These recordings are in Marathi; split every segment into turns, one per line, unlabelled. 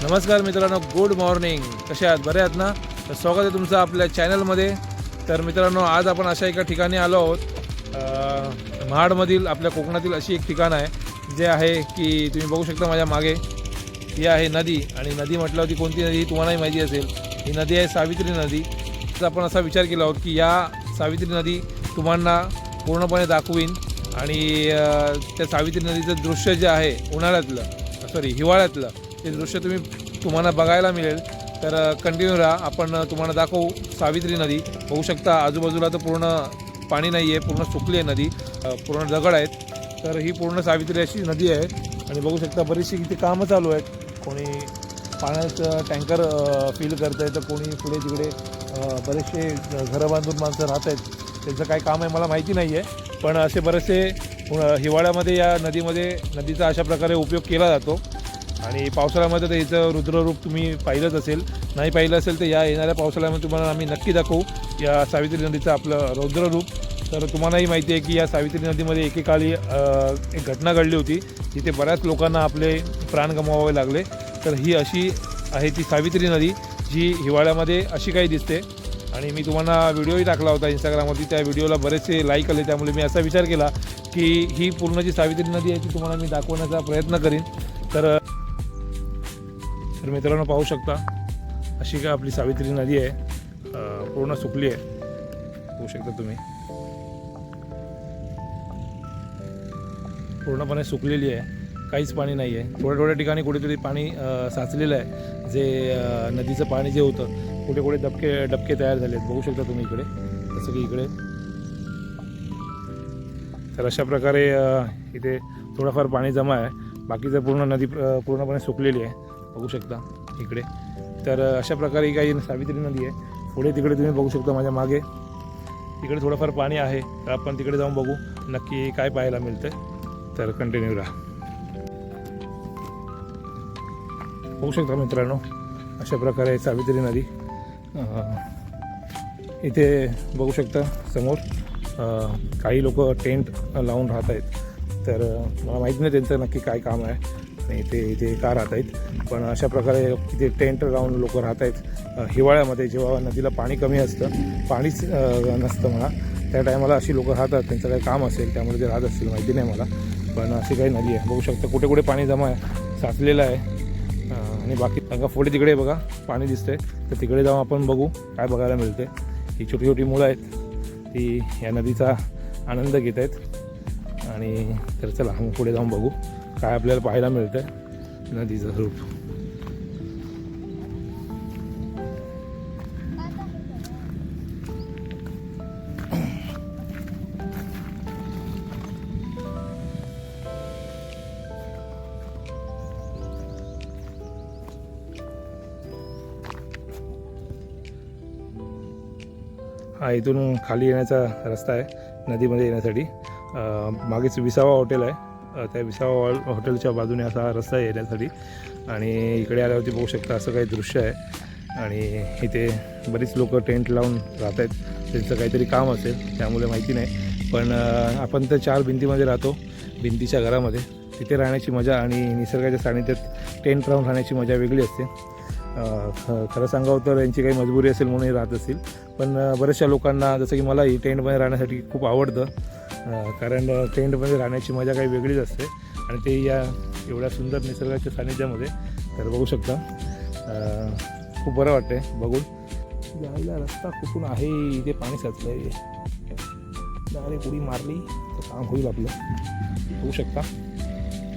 नमस्कार मित्रांनो, गुड मॉर्निंग. कसे आहात? बरे आहात ना? तर स्वागत आहे तुमचं आपल्या चॅनलमध्ये. तर मित्रांनो, आज आपण अशा एका ठिकाणी आलो आहोत. महाडमधील आपल्या कोकणातील अशी एक ठिकाण आहे जे आहे की तुम्ही बघू शकता माझ्या मागे. ही आहे नदी, आणि नदी म्हटल्यावर ती कोणती नदी तुम्हालाही माहिती असेल. ही नदी आहे सावित्री नदी. तर आपण असा विचार केला आहोत की या सावित्री नदी तुम्हाला पूर्णपणे दाखवीन, आणि त्या सावित्री नदीचं दृश्य जे आहे हिवाळ्यातलं ते दृश्य तुम्हाला बघायला मिळेल. तर कंटिन्यू राहा, आपण तुम्हाला दाखवू सावित्री नदी. बघू शकता आजूबाजूला तर पूर्ण पाणी नाही आहे, पूर्ण सुकली आहे नदी, पूर्ण दगड आहेत. तर ही पूर्ण सावित्री अशी नदी आहे. आणि बघू शकता बरीचशी इथे कामं चालू आहेत. कोणी पाण्याचं टँकर फिल करत आहे, तर कोणी पुढे तिकडे बरेचसे घरं बांधून माणसं राहत आहेत. त्यांचं काय काम आहे मला माहिती नाही आहे, पण असे बरेचसे हिवाळ्यामध्ये या नदीचा अशा प्रकारे उपयोग केला जातो. आणि पावसाळ्यामध्ये तर हिचं रुद्ररूप तुम्ही पाहिलंच असेल. नाही पाहिलं असेल तर या येणाऱ्या पावसाळ्यामध्ये तुम्हाला आम्ही नक्की दाखवू या सावित्री नदीचं आपलं रौद्ररूप. तर तुम्हालाही माहिती आहे की या सावित्री नदीमध्ये एकेकाळी एक घटना घडली होती, तिथे बऱ्याच लोकांना आपले प्राण गमवावे लागले. तर ही अशी आहे ती सावित्री नदी, जी हिवाळ्यामध्ये अशी काही दिसते. आणि मी तुम्हाला व्हिडिओही टाकला होता इंस्टाग्रामवरती, त्या व्हिडिओला बरेचसे लाईक आले. त्यामुळे मी असा विचार केला की ही पूर्ण जी सावित्री नदी आहे ती तुम्हाला मी दाखवण्याचा प्रयत्न करीन. तर मित्रांनो, पाहू शकता अशी काय आपली सावित्री नदी आहे. पूर्ण सुकली आहे, पाहू शकता तुम्ही. पूर्णपणे सुकलेली आहे, काहीच पाणी नाही आहे. थोड्या ठिकाणी कुठेतरी पाणी साचलेलं आहे. जे नदीचं पाणी जे होतं, कुठे कुठे डबके तयार झाले आहेत, बघू शकता तुम्ही इकडे, जसं की इकडे. तर अशा प्रकारे इथे थोडंफार पाणी जमा आहे. बाकीचं पूर्ण नदी पूर्णपणे सुकलेली आहे, बघू शकता इकडे. तर अशा प्रकारे काही सावित्री नदी आहे. पुढे तिकडे तुम्ही बघू शकता माझ्या मागे, तिकडे थोडंफार पाणी आहे. तर आपण तिकडे जाऊन बघू नक्की काय पाहायला मिळतं. तर कंटिन्यू राहा. बघू शकता मित्रांनो, अशा प्रकारे सावित्री नदी. इथे बघू शकता समोर काही लोक टेंट लावून राहत आहेत. तर मला माहीत नाही त्यांचं नक्की काय काम आहे आणि इथे का राहत आहेत, पण अशा प्रकारे इथे टेंट लावून लोक राहत आहेत. हिवाळ्यामध्ये जेव्हा नदीला पाणी कमी असतं, पाणीच नसतं म्हणा, त्या टायमाला अशी लोक राहतात. त्यांचं काही काम असेल त्यामुळे ते राहत असतील, माहिती नाही मला. पण अशी काही नदी आहे, बघू शकता कुठे कुठे पाणी जमा आहे, साचलेलं आहे. आणि बाकी पुढे तिकडे बघा पाणी दिसतंय, तर तिकडे जाऊन आपण बघू काय बघायला मिळते. ही छोटी छोटी मुलं आहेत, ती या नदीचा आनंद घेत आहेत. आणि तर चला मग पुढे जाऊन बघू काय आपल्याला पाहायला मिळतं नदीचं रूप. हा इथून खाली येण्याचा रस्ता आहे नदीमध्ये येण्यासाठी. मागेच विसावा हॉटेल आहे, त्या विसावा हॉटेलच्या बाजूने असा हा रस्ता आहे येण्यासाठी. आणि इकडे आल्यावरती बघू शकता असं काही दृश्य आहे. आणि इथे बरीच लोक टेंट लावून राहत आहेत, त्यांचं काहीतरी काम असेल त्यामुळे माहिती नाही. पण आपण तर 4 भिंतीमध्ये राहतो, भिंतीच्या घरामध्ये. तिथे राहण्याची मजा आणि निसर्गाच्या सानिध्यात टेंट लावून राहण्याची मजा वेगळी असते. खरं सांगावं तर यांची काही मजबुरी असेल म्हणून राहत असतील, पण बऱ्याचशा लोकांना जसं की मलाही टेंटमध्ये राहण्यासाठी खूप आवडतं. कारण टेंटमध्ये राहण्याची मजा काही वेगळीच असते, आणि ते या एवढ्या सुंदर निसर्गाच्या सानिध्यामध्ये. तर बघू शकता खूप बरं वाटते बघून. जायला रस्ता कुठून आहे, इथे पाणी साचलं आहे. डायरेक्ट उडी मारली तर काम होईल आपलं. बघू शकता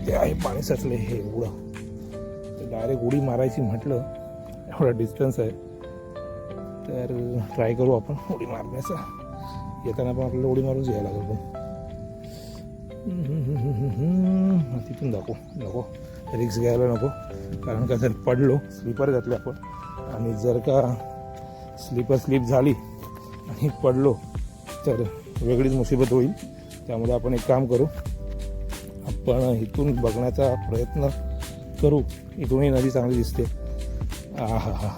ते आहे पाणी साचलं हे एवढं. तर डायरेक्ट उडी मारायची म्हटलं, एवढा डिस्टन्स आहे, तर ट्राय करू आपण उडी मारण्याचा. येताना पण आपल्याला उडी मारूनच घ्यायला लागेल. पण तिथून नको रिक्स घ्यायला नको, कारण का जर पडलो, स्लीपर घातले आपण, आणि जर का स्लीप झाली आणि पडलो तर वेगळीच मुसीबत होईल. त्यामुळे आपण एक काम करू, आपण इथून बघण्याचा प्रयत्न करू. इथूनही नदी चांगली दिसते. हा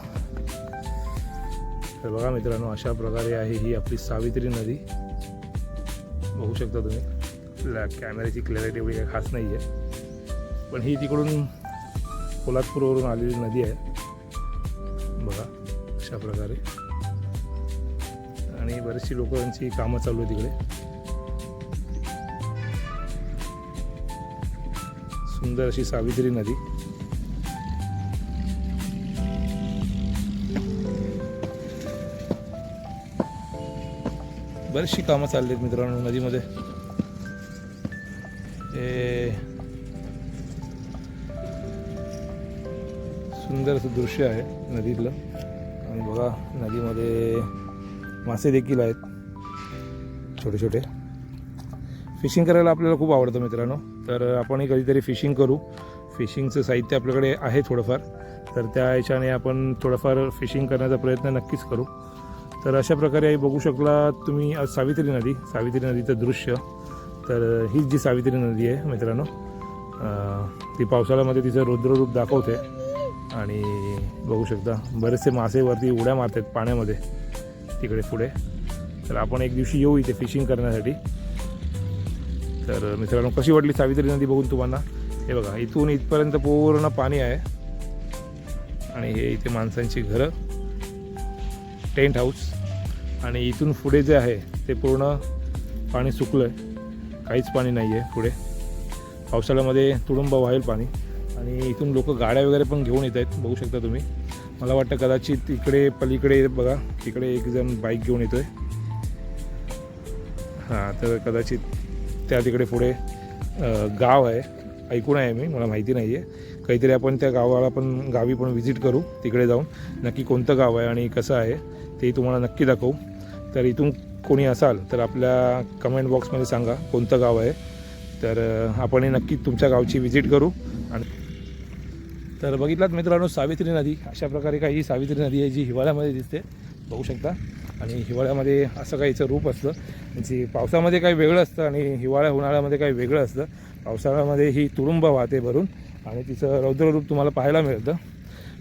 तर बघा मित्रांनो, अशा प्रकारे आहे ही आपली सावित्री नदी. बघू शकता तुम्ही. कॅमेऱ्याची क्लॅरिटी एवढी काही खास नाही आहे, पण ही तिकडून पोलादपूरवरून आलेली नदी आहे बघा अशा प्रकारे. आणि बरीचशी लोकांची कामं चालू आहे तिकडे. सुंदर अशी सावित्री नदी. बरीचशी कामं चालली आहेत मित्रांनो नदीमध्ये. हे सुंदर असं दृश्य आहे नदीतलं. आणि बघा नदीमध्ये मासे देखील आहेत छोटे छोटे. फिशिंग करायला आपल्याला खूप आवडतं मित्रांनो, तर आपणही कधीतरी फिशिंग करू. फिशिंगचं साहित्य आपल्याकडे आहे थोडंफार, तर त्या ह्याच्याने आपण थोडंफार फिशिंग करण्याचा प्रयत्न नक्कीच करू. तर अशा प्रकारे बघू शकला तुम्ही आज सावित्री नदीचं दृश्य. तर हीच जी सावित्री नदी आहे मित्रांनो, ती पावसाळ्यामध्ये तिचं रौद्ररूप दाखवते. आणि बघू शकता बरेचसे मासे वरती उड्या मारतात पाण्यामध्ये तिकडे पुढे. तर आपण एक दिवशी येऊ इथे फिशिंग करण्यासाठी. तर मित्रांनो कशी वाटली सावित्री नदी बघून तुम्हाला? हे बघा इथून इथपर्यंत पूर्ण पाणी आहे. आणि हे इथे माणसांची घरं, टेंट हाऊस. आणि इथून पुढे जे आहे ते पूर्ण पाणी सुकलं आहे, काहीच पाणी नाही आहे पुढे. पावसाळ्यामध्ये तुडुंब वाहेल पाणी. आणि इथून लोक गाड्या वगैरे पण घेऊन येत आहेत बघू शकता तुम्ही. मला वाटतं कदाचित इकडे पलीकडे बघा तिकडे एक जण बाईक घेऊन येतो आहे. हां, तर कदाचित त्या तिकडे पुढे गाव आहे, ऐकून आहे मी, मला माहिती नाही आहे. काहीतरी आपण त्या गावी पण व्हिजिट करू. तिकडे जाऊन नक्की कोणतं गाव आहे आणि कसं आहे ते तुम्हाला नक्की दाखवू. तर इथून कोणी असाल तर आपल्या कमेंट बॉक्समध्ये सांगा कोणतं गाव आहे. तर आपणही नक्की तुमच्या गावची व्हिजिट करू. आणि तर बघितलात मित्रांनो सावित्री नदी. अशा प्रकारे काही सावित्री नदी आहे जी हिवाळ्यामध्ये दिसते बघू शकता. आणि हिवाळ्यामध्ये असं काहीचं रूप असतं, जी पावसामध्ये काही वेगळं असतं आणि उन्हाळ्यामध्ये काही वेगळं असतं. पावसाळ्यामध्ये ही तुडुंब वाहते भरून आणि तिचं रौद्ररूप तुम्हाला पाहायला मिळतं.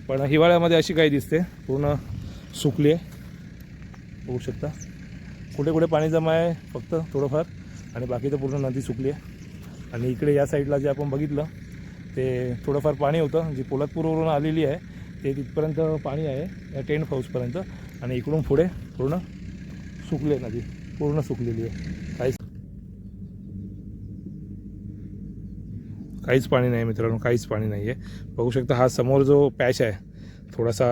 पण हिवाळ्यामध्ये अशी काही दिसते पूर्ण सुकली आहे बघू शकता. कुठे कुठे पाणी जमा आहे फक्त थोडंफार, आणि बाकी तर पूर्ण नदी सुकली आहे. आणि इकडे या साईडला जे आपण बघितलं ते थोडंफार पाणी होतं, जी पोलादपूरवरून आलेली आहे ते तिथपर्यंत पाणी आहे या टेंट हाऊसपर्यंत. आणि इकडून पुढे पूर्ण सुकली आहे नदी, पूर्ण सुकलेली आहे. काहीच पाणी नाही मित्रांनो, काहीच पाणी नाही आहे बघू शकता. हा समोर जो पॅच आहे थोडासा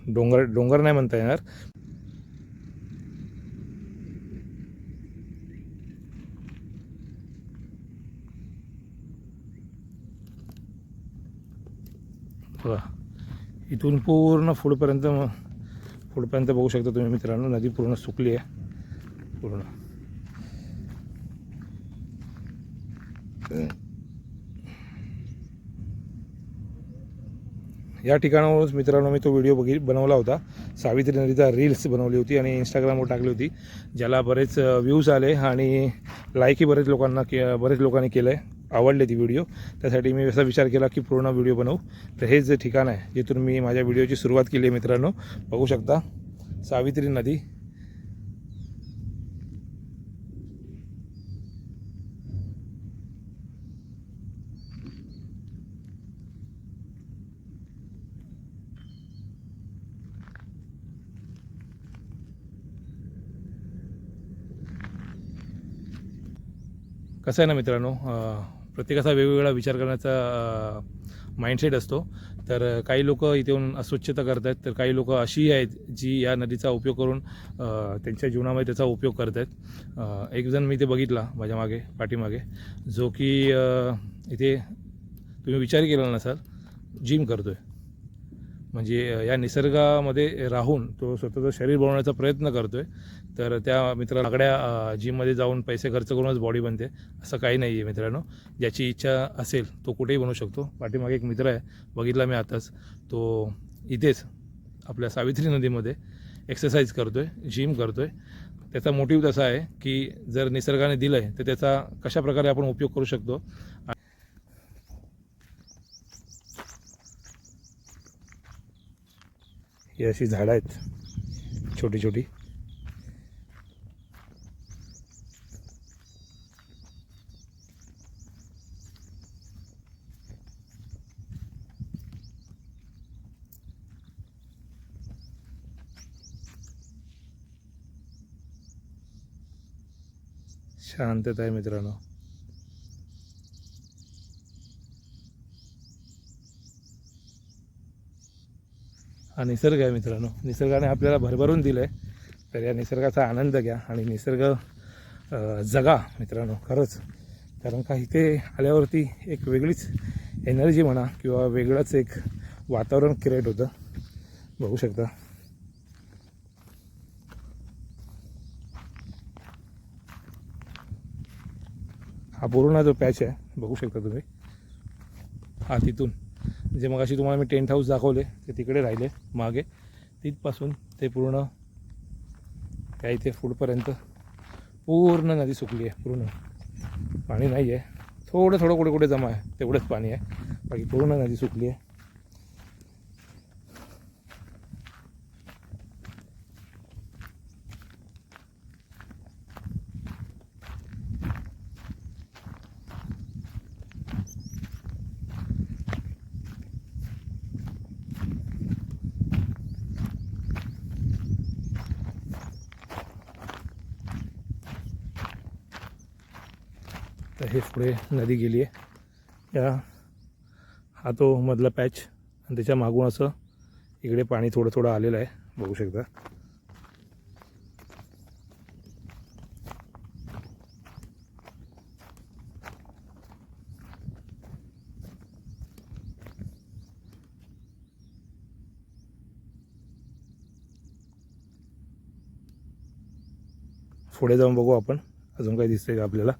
डोंगर नाही म्हणता येणार. इथून पूर्ण पुढपर्यंत बघू शकता तुम्ही मित्रांनो, नदी पूर्ण सुकली आहे पूर्ण. या ठिकाणावरूनच मित्रांनो मी तो व्हिडिओ बनवला होता. सावित्री नदीचा रील्स बनवली होती आणि इंस्टाग्रामवर टाकली होती, ज्याला बरेच व्ह्यूज आले आणि लाईकही बरेच लोकांनी केलं आहे. आवडले ती व्हिडिओ. त्यासाठी मी असा विचार केला की पूर्ण व्हिडिओ बनवू. तर हेच जे ठिकाण आहे जिथून मी माझ्या व्हिडिओची सुरुवात केली आहे मित्रांनो, बघू शकता सावित्री नदी. कसं आहे ना मित्रांनो, प्रत्येकाचा वेगवेगळा विचार करण्याचा माइंडसेट असतो. तर काही लोक इथे येऊन अस्वच्छता करत आहेत, तर काही लोक अशी आहेत जी या नदीचा उपयोग करून त्यांच्या जीवनामध्ये त्याचा उपयोग करत आहेत. एक जण मी इथे बघितला माझ्या पाठीमागे, जो की इथे तुम्ही विचार केला नसाल, जिम करतो आहे. म्हणजे या निसर्गामध्ये राहून तो स्वतःचं शरीर बनवण्याचा प्रयत्न करतो आहे. तर त्या मित्राला सगळ्या जिममध्ये जाऊन पैसे खर्च करूनच बॉडी बनते असं काही नाही आहे मित्रांनो. ज्याची इच्छा असेल तो कुठेही बनवू शकतो. पाठीमागे एक मित्र आहे बघितला मी आताच, तो इथेच आपल्या सावित्री नदीमध्ये एक्सरसाइज करतो आहे, जिम करतो आहे. त्याचा मोटिव्ह तसा आहे की जर निसर्गाने दिलं आहे तर त्याचा कशाप्रकारे आपण उपयोग करू शकतो. ही अशी झाडं आहेत छोटी छोटी. शांतता आहे मित्रांनो. हा निसर्ग आहे मित्रांनो. निसर्गाने आपल्याला भरभरून दिलं आहे, तर या निसर्गाचा आनंद घ्या आणि निसर्ग जगा मित्रांनो खरंच. कारण का इथे आल्यावरती एक वेगळीच एनर्जी म्हणा किंवा वेगळंच एक वातावरण क्रिएट होतं. बघू शकता हा पूर्ण जो पॅच आहे बघू शकता तुम्ही. हा तिथून जे मग अशी तुम्हाला मी टेंट हाऊस दाखवले ते तिकडे राहिले मागे, तिथपासून ते पूर्ण त्या इथे पुढपर्यंत पूर्ण नदी सुकली आहे. पूर्ण पाणी नाही आहे, थोडं थोडं कुठे कुठे जमा आहे तेवढंच पाणी आहे, बाकी पूर्ण नदी सुकली आहे. तर हे पुढे नदी गेली आहे. या हा तो मधला पॅच आणि त्याच्या मागून असं इकडे पाणी थोडं थोडं आलेलं आहे बघू शकता. पुढे जाऊन बघू आपण अजून काही दिसतंय का आपल्याला.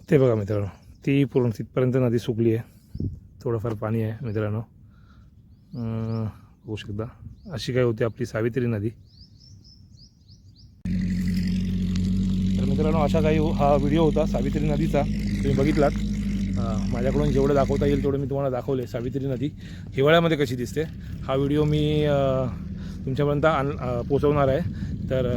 ते बघा मित्रांनो, ती पूर्ण तिथपर्यंत नदी सुकली आहे. थोडंफार पाणी आहे मित्रांनो. होऊ शकता अशी काय होती आपली सावित्री नदी. तर मित्रांनो अशा काही हा व्हिडिओ होता सावित्री नदीचा, तुम्ही बघितलात. माझ्याकडून जेवढं दाखवता येईल तेवढं मी तुम्हाला दाखवले. सावित्री नदी हिवाळ्यामध्ये कशी दिसते हा व्हिडिओ मी तुमच्यापर्यंत पोचवणार आहे. तर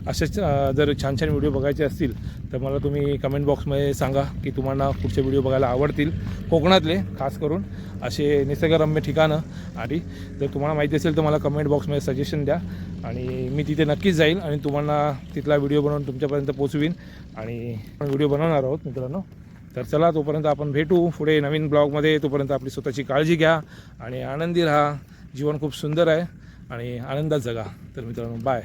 असेच जर छान छान व्हिडिओ बघायचे असतील तर मला तुम्ही कमेंट बॉक्समध्ये सांगा की तुम्हाला पुढचे व्हिडिओ बघायला आवडतील. कोकणातले खास करून असे निसर्गरम्य ठिकाणं. आणि जर तुम्हाला माहिती असेल तर मला कमेंट बॉक्समध्ये सजेशन द्या आणि मी तिथे नक्कीच जाईल आणि तुम्हाला तिथला व्हिडिओ बनवून तुमच्यापर्यंत पोचवीन. आणि व्हिडिओ बनवणार आहोत मित्रांनो. तर चला तोपर्यंत आपण भेटू पुढे नवीन ब्लॉगमध्ये. तोपर्यंत आपली स्वतःची काळजी घ्या आणि आनंदी राहा. जीवन खूप सुंदर आहे आणि आनंदात जगा. तर मित्रांनो बाय.